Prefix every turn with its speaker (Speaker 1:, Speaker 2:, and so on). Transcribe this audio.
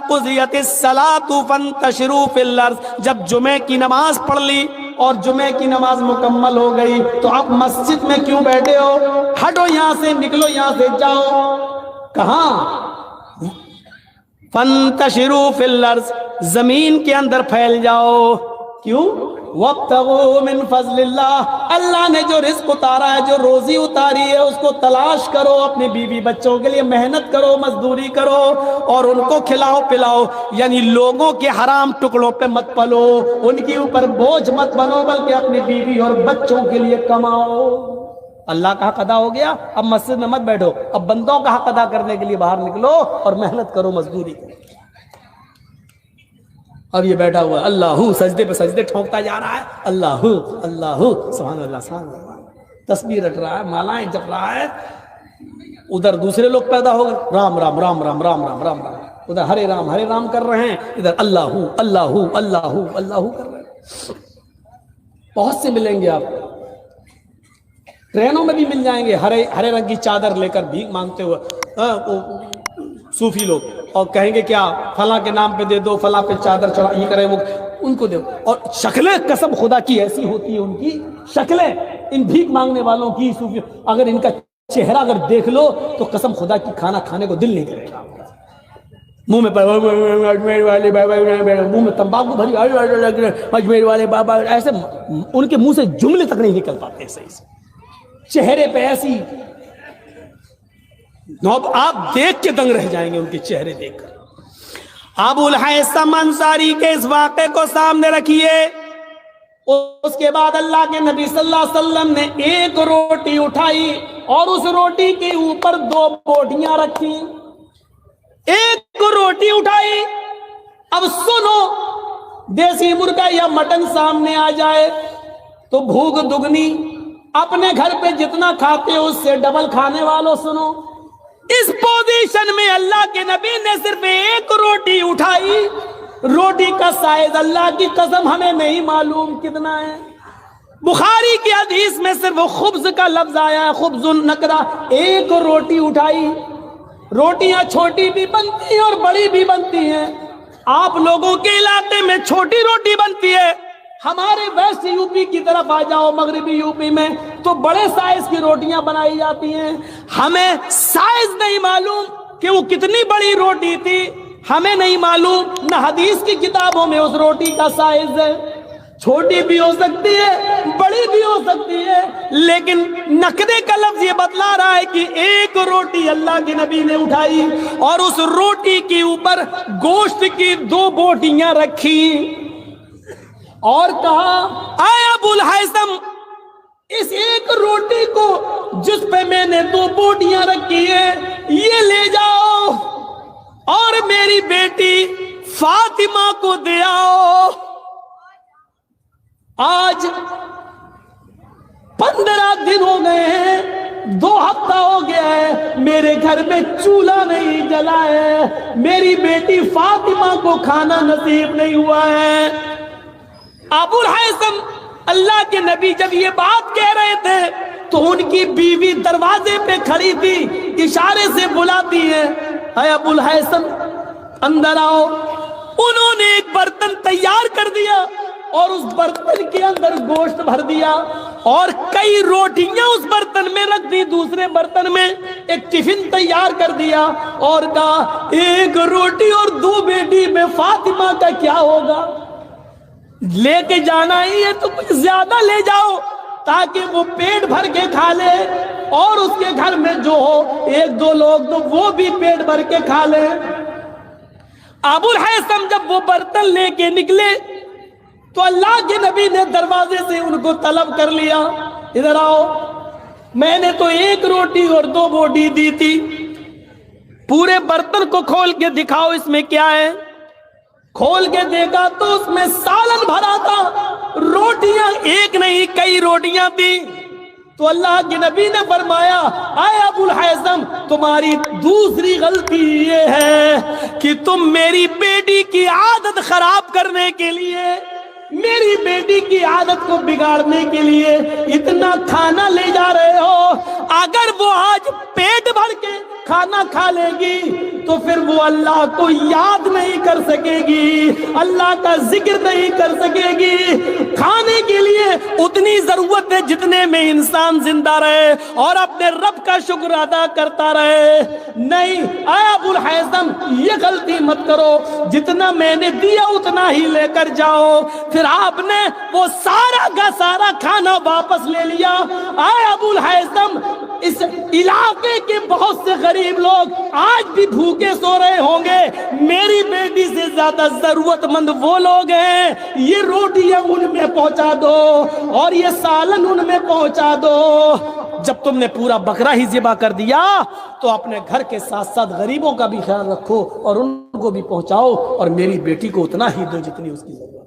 Speaker 1: قضیت الصلاۃ فانتشروا فی الارض، جب جمعے کی نماز پڑھ لی اور جمعے کی نماز مکمل ہو گئی تو اب مسجد میں کیوں بیٹھے ہو؟ ہٹو یہاں سے، نکلو یہاں سے، جاؤ کہاں؟ فانتشروا فی الارض، زمین کے اندر پھیل جاؤ۔ کیوں؟ وابتغوا من فضل اللہ، اللہ نے جو رزق اتارا ہے، جو روزی اتاری ہے، اس کو تلاش کرو، اپنے بیوی بچوں کے لیے محنت کرو، مزدوری کرو اور ان کو کھلاؤ پلاؤ۔ یعنی لوگوں کے حرام ٹکڑوں پہ مت پلو، ان کے اوپر بوجھ مت بنو، بلکہ اپنی بیوی اور بچوں کے لیے کماؤ۔ اللہ کا حق ادا ہو گیا، اب مسجد میں مت بیٹھو، اب بندوں کا حق ادا کرنے کے لیے باہر نکلو اور محنت کرو، مزدوری کرو۔ اب یہ بیٹھا ہوا ہے، اللہ سجدے پہ سجدے ٹھونکتا جا رہا ہے، اللہ اللہ سبحان اللہ سبحان اللہ، تسبیح رٹ رہا ہے، مالائیں جپ رہا ہے۔ ادھر دوسرے لوگ پیدا ہو گئے، رام رام رام رام رام رام رام رام، ادھر ہرے رام کر رہے ہیں، ادھر اللہ اللہ اللہ اللہ کر رہے ہیں۔ بہت سے ملیں گے آپ، ٹرینوں میں بھی مل جائیں گے، ہرے رنگ کی چادر لے کر بھیک مانگتے ہوئے صوفی لوگ، اور کہیں گے کیا فلاں کے نام پہ دے دو، فلاں پہ چادر چڑھا، یہ کرے وہ، ان کو دو۔ اور شکلیں قسم خدا کی ایسی ہوتی ہے، ان کی شکلیں ان بھیک مانگنے والوں کی، صوفی، اگر ان کا چہرہ اگر دیکھ لو تو قسم خدا کی کھانا کھانے کو دل نہیں کرے گا۔ منہ میں منہ میں تمباکو بھری، اجمیر والے بابا، ایسے ان کے منہ سے جملے تک نہیں نکل پاتے صحیح سے، چہرے پہ ایسی، آپ دیکھ کے دنگ رہ جائیں گے ان کے چہرے دیکھ کر۔ ابو الہیثم انصاری کے اس واقعے کو سامنے رکھیے۔ اس کے بعد اللہ کے نبی صلی اللہ علیہ وسلم نے ایک روٹی اٹھائی اور اس روٹی کے اوپر 2 بوٹیاں رکھی۔ ایک روٹی اٹھائی، اب سنو، دیسی مرغا یا مٹن سامنے آ جائے تو بھوک دگنی، اپنے گھر پہ جتنا کھاتے ہو اس سے ڈبل کھانے والوں سنو۔ اس پوزیشن میں اللہ کے نبی نے صرف ایک روٹی اٹھائی، روٹی کا سائز اللہ کی قسم ہمیں نہیں معلوم کتنا ہے۔ بخاری کی حدیث میں صرف خبز کا لفظ آیا ہے، خبز نکرہ، ایک روٹی اٹھائی۔ روٹیاں چھوٹی بھی بنتی ہیں اور بڑی بھی بنتی ہیں، آپ لوگوں کے علاقے میں چھوٹی روٹی بنتی ہے، ہمارے ویسٹ یو پی کی طرف آ جاؤ، مغربی یو پی میں تو بڑے سائز کی روٹیاں بنائی جاتی ہیں۔ ہمیں سائز نہیں معلوم کہ وہ کتنی بڑی روٹی تھی، ہمیں نہیں معلوم، نہ حدیث کی کتابوں میں اس روٹی کا سائز ہے۔ چھوٹی بھی ہو سکتی ہے، بڑی بھی ہو سکتی ہے، لیکن نقدے کا لفظ یہ بتلا رہا ہے کہ ایک روٹی اللہ کے نبی نے اٹھائی اور اس روٹی کے اوپر گوشت کی 2 بوٹیاں رکھی اور کہا، اے ابو الہیثم، اس ایک روٹی کو جس پہ میں نے 2 بوٹیاں رکھی ہیں یہ لے جاؤ اور میری بیٹی فاطمہ کو دے آؤ۔ آج 15 دن ہو گئے ہیں، 2 ہفتہ ہو گیا ہے، میرے گھر میں چولہا نہیں جلا ہے، میری بیٹی فاطمہ کو کھانا نصیب نہیں ہوا ہے۔ ابو الہیثم، اللہ کے نبی جب یہ بات کہہ رہے تھے تو ان کی بیوی دروازے پہ کھڑی تھی، اشارے سے بلاتی ہے، اے ابو الہیثم اندر آؤ۔ انہوں نے ایک برتن تیار کر دیا اور اس برتن کے اندر گوشت بھر دیا اور کئی روٹیاں اس برتن میں رکھ دی، دوسرے برتن میں ایک ٹفن تیار کر دیا اور کہا، ایک روٹی اور 2 بیٹی میں فاطمہ کا کیا ہوگا؟ لے کے جانا ہی ہے تو کچھ زیادہ لے جاؤ تاکہ وہ پیٹ بھر کے کھا لے اور اس کے گھر میں جو ہو 1-2 لوگ تو وہ بھی پیٹ بھر کے کھا لے۔ ابو الہیثم جب وہ برتن لے کے نکلے تو اللہ کے نبی نے دروازے سے ان کو طلب کر لیا، ادھر آؤ، میں نے تو 1 روٹی اور 2 بوٹی دی تھی، پورے برتن کو کھول کے دکھاؤ اس میں کیا ہے۔ کھول کے دیکھا تو اس میں سالن بھرا تھا، روٹیاں ایک نہیں کئی روٹیاں تھی۔ تو اللہ کے نبی نے فرمایا، اے ابو الہیثم، تمہاری دوسری غلطی یہ ہے کہ تم میری بیٹی کی عادت خراب کرنے کے لیے، میری بیٹی کی عادت کو بگاڑنے کے لیے اتنا کھانا لے جا رہے ہو۔ اگر وہ آج پیٹ بھر کے کھانا کھا لے گی تو پھر وہ اللہ کو یاد نہیں کر سکے گی، اللہ کا ذکر نہیں کر سکے گی۔ کھانے کے لیے اتنی ضرورت ہے جتنے میں انسان زندہ رہے اور اپنے رب کا شکر ادا کرتا رہے۔ نہیں اے ابو الہیثم، یہ غلطی مت کرو، جتنا میں نے دیا اتنا ہی لے کر جاؤ۔ پھر آپ نے وہ سارا کا سارا کھانا واپس لے لیا۔ اے ابو الہیثم، اس علاقے کے بہت سے غریب لوگ آج بھی بھوکے سو رہے ہوں گے، میری بیٹی سے زیادہ ضرورت مند وہ لوگ ہیں، یہ روٹیاں ان میں پہنچا دو اور یہ سالن ان میں پہنچا دو۔ جب تم نے پورا بکرا ہی ذبح کر دیا تو اپنے گھر کے ساتھ ساتھ غریبوں کا بھی خیال رکھو اور ان کو بھی پہنچاؤ، اور میری بیٹی کو اتنا ہی دو جتنی اس کی ضرورت۔